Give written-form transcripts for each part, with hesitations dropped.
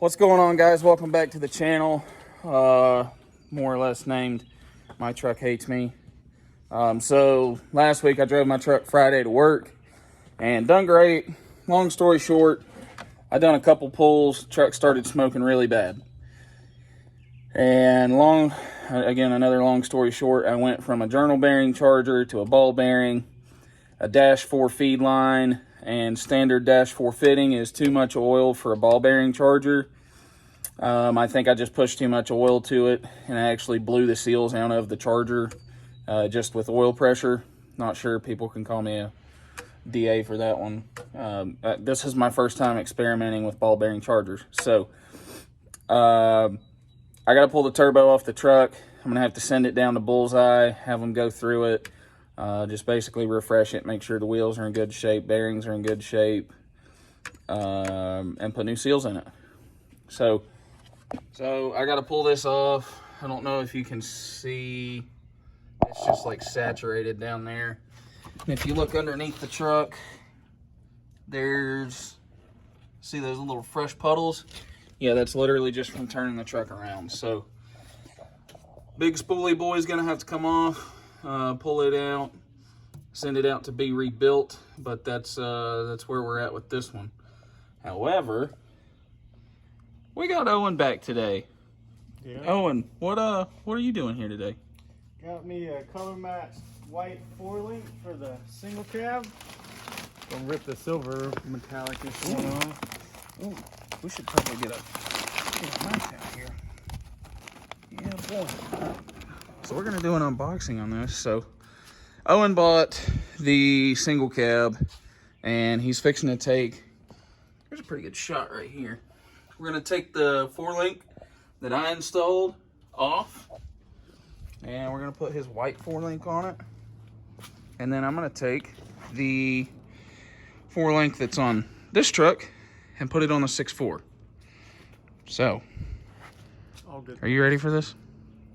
What's going on, guys? Welcome back to the channel. More or less named My Truck Hates Me. So last week I drove my truck Friday to work and done great. Long story short, I done a couple pulls. Truck started smoking really bad. And another long story short, I went from a journal bearing charger to a ball bearing, a dash 4 feed line, and standard dash 4 fitting is too much oil for a ball bearing charger. I think I just pushed too much oil to it, and I actually blew the seals out of the charger just with oil pressure. Not sure, people can call me a DA for that one. This is my first time experimenting with ball bearing chargers. So I got to pull the turbo off the truck. I'm going to have to send it down to Bullseye, have them go through it, just basically refresh it, make sure the wheels are in good shape, bearings are in good shape, and put new seals in it. So I got to pull this off. I don't know if you can see, it's just like saturated down there. And if you look underneath the truck, see those little fresh puddles? Yeah, that's literally just from turning the truck around. So big spoolie boy's gonna have to come off, pull it out, send it out to be rebuilt, but that's where we're at with this one. However, we got Owen back today. Yeah. Owen, what are you doing here today? Got me a color matched white 4-link for the single cab. Gonna rip the silver metallic-ish one off. Ooh, we should probably get a knife out here. Yeah, boy. So we're gonna do an unboxing on this. So Owen bought the single cab, and he's fixing to take. Here's a pretty good shot right here. We're gonna take the 4-link that I installed off, and we're gonna put his white 4-link on it. And then I'm gonna take the 4-link that's on this truck and put it on the 6.4. So, all good. Are you ready for this?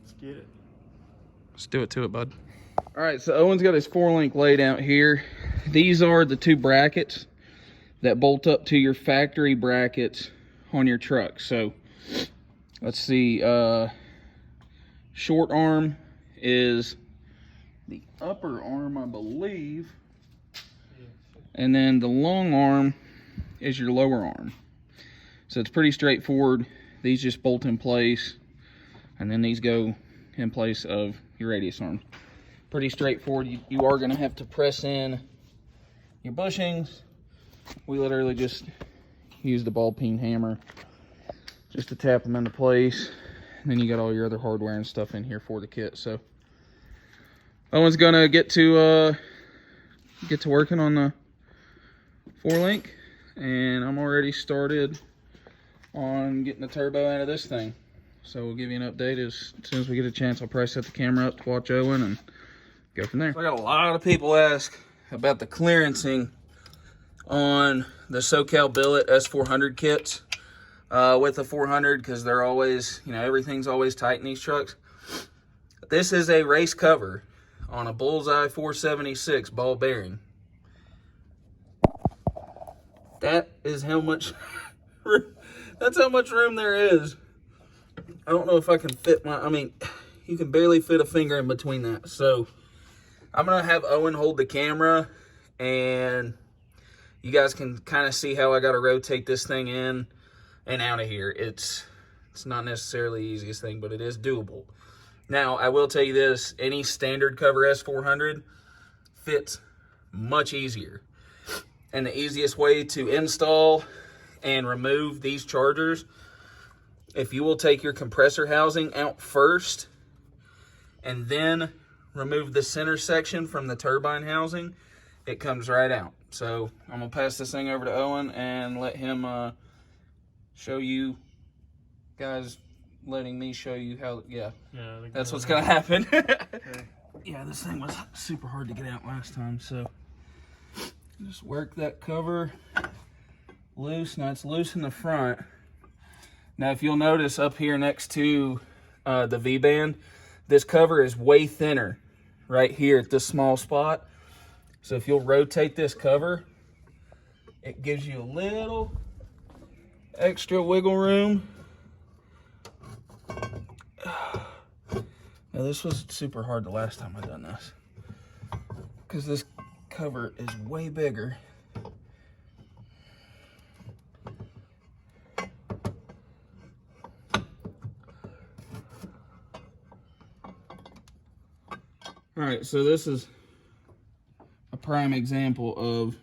Let's get it. Let's do it to it, bud. All right, so Owen's got his 4-link laid out here. These are the 2 brackets that bolt up to your factory brackets on your truck. So let's see, short arm is the upper arm, I believe, and then the long arm is your lower arm. So it's pretty straightforward. These just bolt in place, and then these go in place of your radius arm. Pretty straightforward. You are going to have to press in your bushings. We literally just use the ball peen hammer just to tap them into place, and then you got all your other hardware and stuff in here for the kit. So Owen's gonna get to working on the 4-link, and I'm already started on getting the turbo out of this thing. So we'll give you an update as soon as we get a chance. I'll probably set the camera up to watch Owen and go from there. So I got a lot of people ask about the clearancing on the SoCal Billet S400 kits with the 400, because they're always, everything's always tight in these trucks. This is a race cover on a Bullseye 476 ball bearing. That is how much that's how much room there is. I don't know if I can fit you can barely fit a finger in between that. So I'm gonna have Owen hold the camera, and you guys can kind of see how I got to rotate this thing in and out of here. It's not necessarily the easiest thing, but it is doable. Now, I will tell you this, any standard cover S400 fits much easier. And the easiest way to install and remove these chargers, if you will take your compressor housing out first and then remove the center section from the turbine housing, it comes right out. So I'm gonna pass this thing over to Owen and let him show you guys, letting me show you how. Yeah, that's what's gonna happen. Okay. Yeah, this thing was super hard to get out last time, so just work that cover loose. Now it's loose in the front. Now if you'll notice up here next to the V-band, this cover is way thinner right here at this small spot. So if you'll rotate this cover, it gives you a little extra wiggle room. Now this was super hard the last time I done this, because this cover is way bigger. All right, so this is a prime example of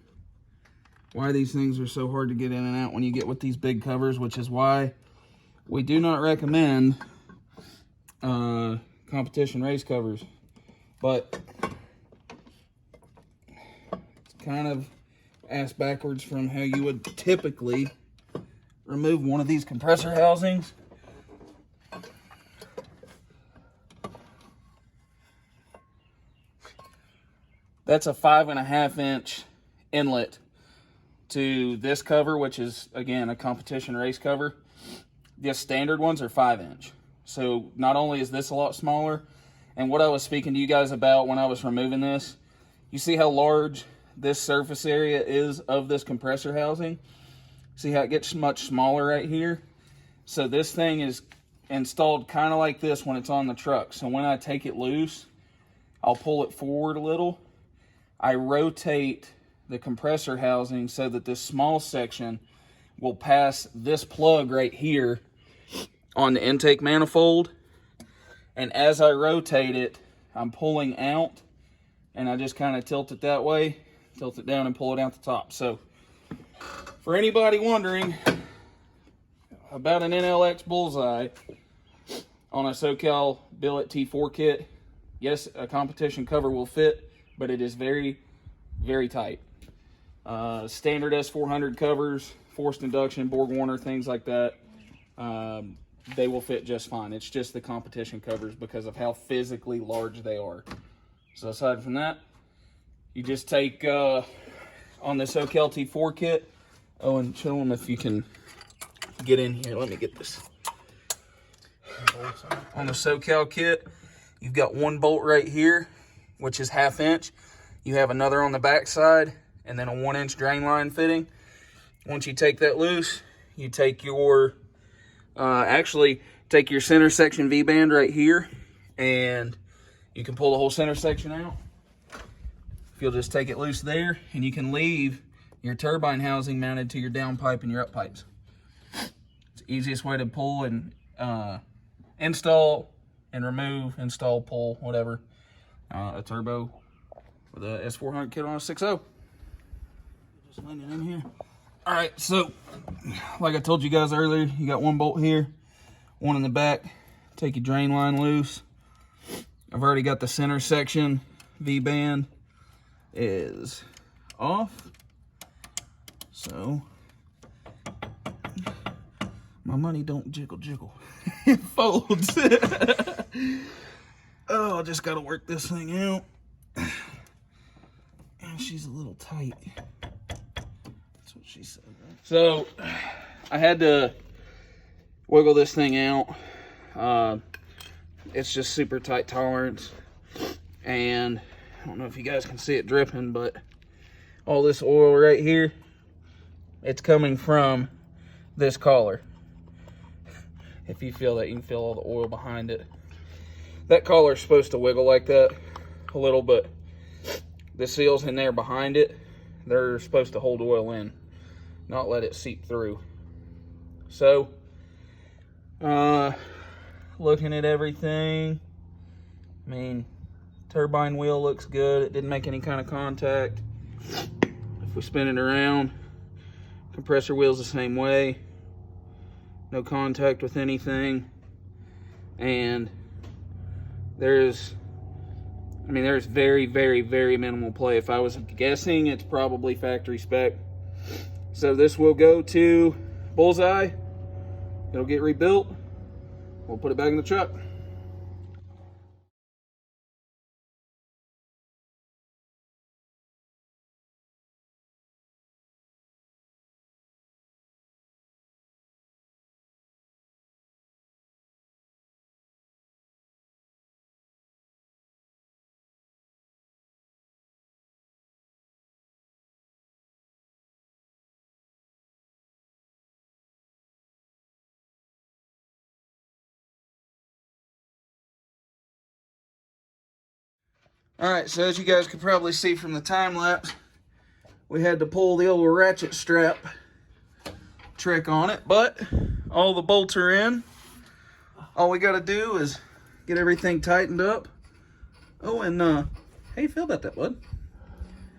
why these things are so hard to get in and out when you get with these big covers, which is why we do not recommend competition race covers. But it's kind of ass backwards from how you would typically remove one of these compressor housings. That's a 5.5 inch inlet to this cover, which is, again, a competition race cover. The standard ones are 5 inch. So not only is this a lot smaller, and what I was speaking to you guys about when I was removing this, you see how large this surface area is of this compressor housing? See how it gets much smaller right here? So this thing is installed kind of like this when it's on the truck. So when I take it loose, I'll pull it forward a little. I rotate the compressor housing so that this small section will pass this plug right here on the intake manifold. And as I rotate it, I'm pulling out, and I just kind of tilt it that way, tilt it down and pull it out the top. So for anybody wondering about an NLX Bullseye on a SoCal billet T4 kit, yes, a competition cover will fit, but it is very, very tight. Standard S400 covers, forced induction, Borg Warner, things like that, they will fit just fine. It's just the competition covers because of how physically large they are. So aside from that, you just take, on the SoCal T4 kit, Owen, show them if you can get in here. Let me get this. On the SoCal kit, you've got one bolt right here, which is 1/2 inch. You have another on the back side, and then a 1 inch drain line fitting. Once you take that loose, you take your, actually take your center section V-band right here, and you can pull the whole center section out. If you'll just take it loose there, and you can leave your turbine housing mounted to your down pipe and your up pipes. It's the easiest way to pull and install and remove, install, pull, whatever, a turbo with a S400 kit on a 6.0. Just landing in here. All right, so like I told you guys earlier, you got one bolt here, one in the back. Take your drain line loose. I've already got the center section V-band is off. So my money don't jiggle jiggle. It folds. Oh, I just gotta work this thing out. And she's a little tight. That's what she said, right? So I had to wiggle this thing out. It's just super tight tolerance. And I don't know if you guys can see it dripping, but all this oil right here, it's coming from this collar. If you feel that, you can feel all the oil behind it. That collar is supposed to wiggle like that a little, but the seals in there behind it, they're supposed to hold oil in, not let it seep through. So, looking at everything, I mean, turbine wheel looks good. It didn't make any kind of contact. If we spin it around, compressor wheel's the same way. No contact with anything. And there's very, very, very minimal play. If I was guessing, it's probably factory spec. So this will go to Bullseye. It'll get rebuilt. We'll put it back in the truck. All right, so as you guys could probably see from the time lapse, we had to pull the old ratchet strap trick on it, but all the bolts are in. All we got to do is get everything tightened up. Oh, and how you feel about that, bud?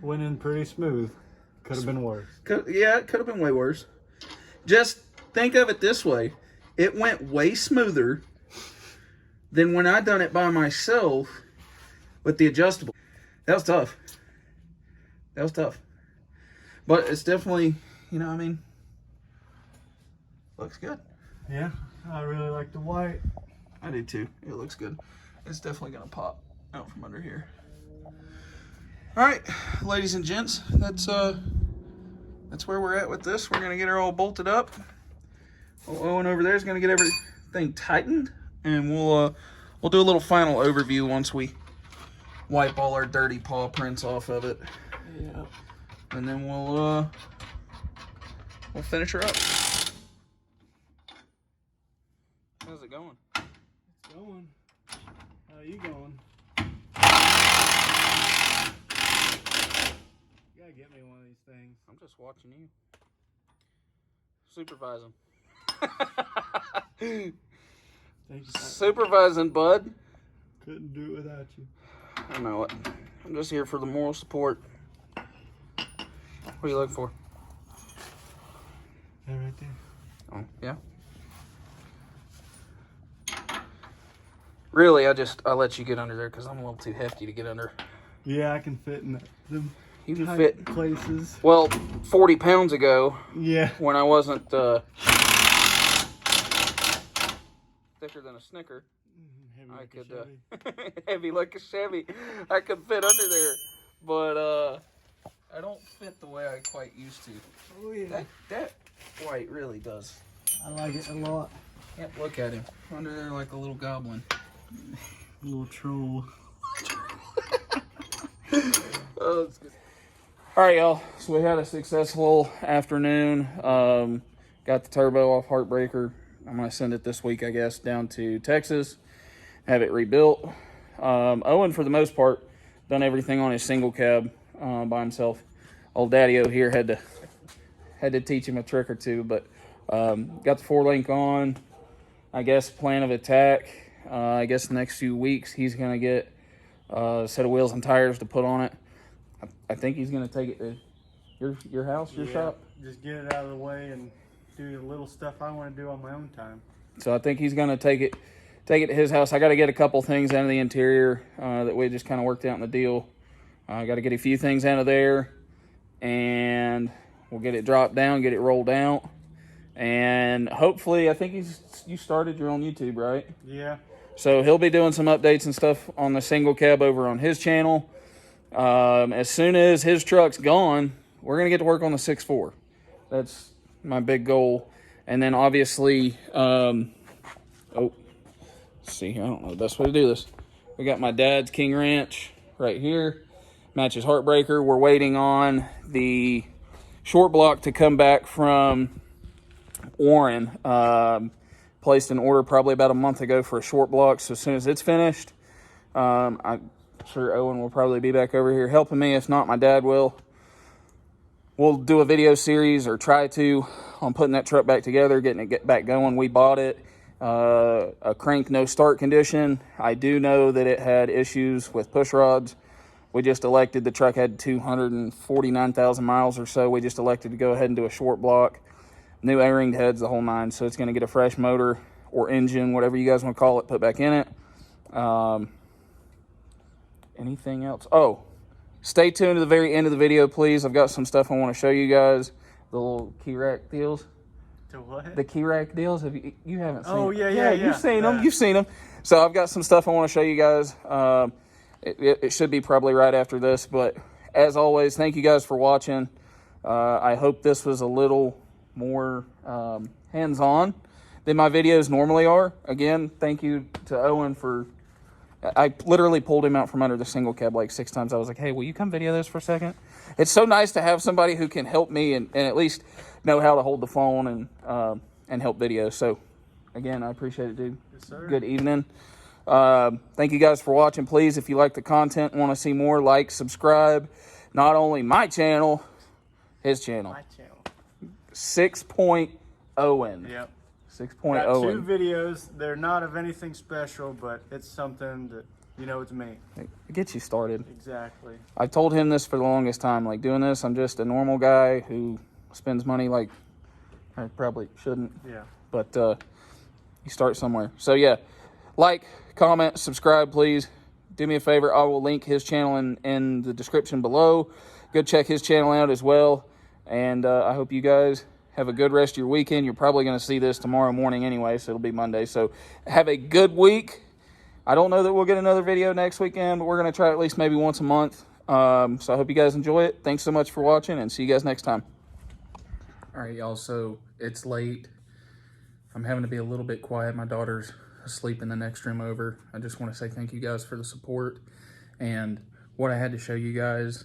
Went in pretty smooth. Could have been worse. Yeah, it could have been way worse. Just think of it this way. It went way smoother than when I done it by myself with the adjustable. That was tough. That was tough. But it's definitely, you know, I mean, looks good. Yeah, I really like the white. I do too. It looks good. It's definitely gonna pop out from under here. All right, ladies and gents, that's where we're at with this. We're gonna get her all bolted up. Owen over there is gonna get everything tightened, and we'll do a little final overview once we wipe all our dirty paw prints off of it. Yeah. And then we'll finish her up. How's it going? It's going. How are you going? You gotta get me one of these things. I'm just watching you. Supervising. Thank you. Supervising, bud. Couldn't do it without you. I know it. I'm just here for the moral support. What are you looking for? That right there. Oh, yeah. Really, I let you get under there because I'm a little too hefty to get under. Yeah, I can fit in them. You can fit places. Well, 40 pounds ago. Yeah. When I wasn't thicker than a Snicker, Heavy I like could heavy like a Chevy. I could fit under there, but I don't fit the way I quite used to. Oh yeah. That white really does. I like it a lot. Yep, look at him under there like a little goblin. A little troll. Oh, that's good. All right, y'all. So we had a successful afternoon. Got the turbo off Heartbreaker. I'm gonna send it this week, I guess, down to Texas, have it rebuilt. Owen, for the most part, done everything on his single cab by himself. Old Daddy-O here had to teach him a trick or two, but got the 4-link on. I guess plan of attack. I guess the next few weeks he's gonna get a set of wheels and tires to put on it. I think he's gonna take it to your house, your shop. Just get it out of the way and do the little stuff I want to do on my own time. So I think he's gonna take it to his house. I got to get a couple things out of the interior that we just kind of worked out in the deal. I got to get a few things out of there, and we'll get it dropped down, get it rolled out, and hopefully, I think you started your own YouTube, right? Yeah. So he'll be doing some updates and stuff on the single cab over on his channel. As soon as his truck's gone, we're gonna get to work on the 6.4. That's my big goal. And then obviously, let's see here. I don't know the best way to do this. We got my dad's King Ranch right here. Matches Heartbreaker. We're waiting on the short block to come back from Warren. Placed an order probably about a month ago for a short block. So as soon as it's finished, I'm sure Owen will probably be back over here helping me. If not, my dad will. We'll do a video series, or try to, on putting that truck back together, getting it back going. We bought it, a crank no start condition. I do know that it had issues with push rods. We just elected, the truck had 249,000 miles or so. We just elected to go ahead and do a short block. New A-ring heads, the whole nine. So it's going to get a fresh motor or engine, whatever you guys want to call it, put back in it. Anything else? Oh, stay tuned to the very end of the video, please. I've got some stuff I want to show you guys. The little key rack deals. To what? The key rack deals. Have you haven't seen? Oh yeah. You've seen them. You've seen them. So I've got some stuff I want to show you guys. It should be probably right after this, but as always, thank you guys for watching. I hope this was a little more hands-on than my videos normally are. Again, thank you to Owen for... I literally pulled him out from under the single cab like 6 times. I was like, hey, will you come video this for a second? It's so nice to have somebody who can help me and at least know how to hold the phone and help video. So, again, I appreciate it, dude. Yes, sir. Good evening. Thank you guys for watching. Please, if you like the content, want to see more, like, subscribe. Not only my channel, his channel. My channel. 6-Point Owen. Yep. 6-Point Got Owen. 2 videos. They're not of anything special, but it's something that, you know, it's me. It gets you started. Exactly. I've told him this for the longest time. Like, doing this, I'm just a normal guy who spends money like I probably shouldn't. Yeah. But you start somewhere. So, yeah. Like, comment, subscribe, please. Do me a favor. I will link his channel in the description below. Go check his channel out as well. And I hope you guys have a good rest of your weekend. You're probably going to see this tomorrow morning anyway, so it'll be Monday. So have a good week. I don't know that we'll get another video next weekend, but we're going to try at least maybe once a month. So I hope you guys enjoy it. Thanks so much for watching, and see you guys next time. All right, y'all. So it's late. I'm having to be a little bit quiet. My daughter's asleep in the next room over. I just want to say thank you guys for the support. And what I had to show you guys,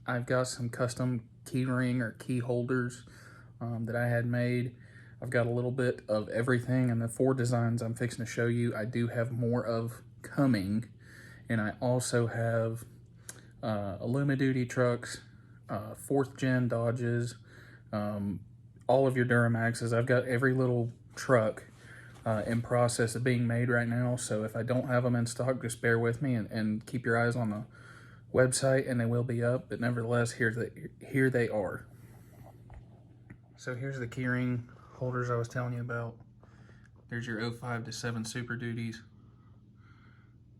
I've got some custom keyring or key holders that I had made. I've got a little bit of everything, and the 4 designs I'm fixing to show you, I do have more of coming. And I also have Illumi-Duty trucks, 4th gen Dodges, all of your Duramaxes. I've got every little truck in process of being made right now. So if I don't have them in stock, just bear with me and keep your eyes on the website, and they will be up. But nevertheless, here they are. So here's the keyring holders I was telling you about. There's your 05 to 7 Super Duties.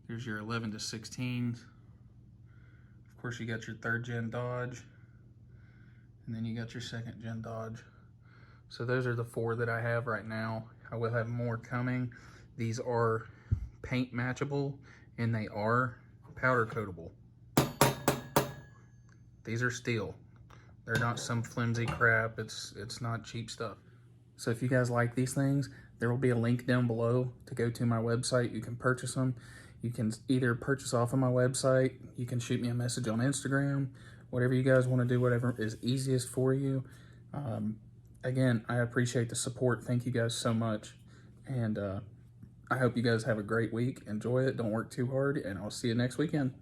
There's your 11 to 16s. Of course, you got your 3rd gen Dodge, and then you got your 2nd gen Dodge. So those are the 4 that I have right now. I will have more coming. These are paint matchable, and they are powder coatable. These are steel. They're not some flimsy crap. It's not cheap stuff. So if you guys like these things, there will be a link down below to go to my website. You can purchase them. You can either purchase off of my website. You can shoot me a message on Instagram. Whatever you guys want to do, whatever is easiest for you. Again, I appreciate the support. Thank you guys so much. And I hope you guys have a great week. Enjoy it. Don't work too hard. And I'll see you next weekend.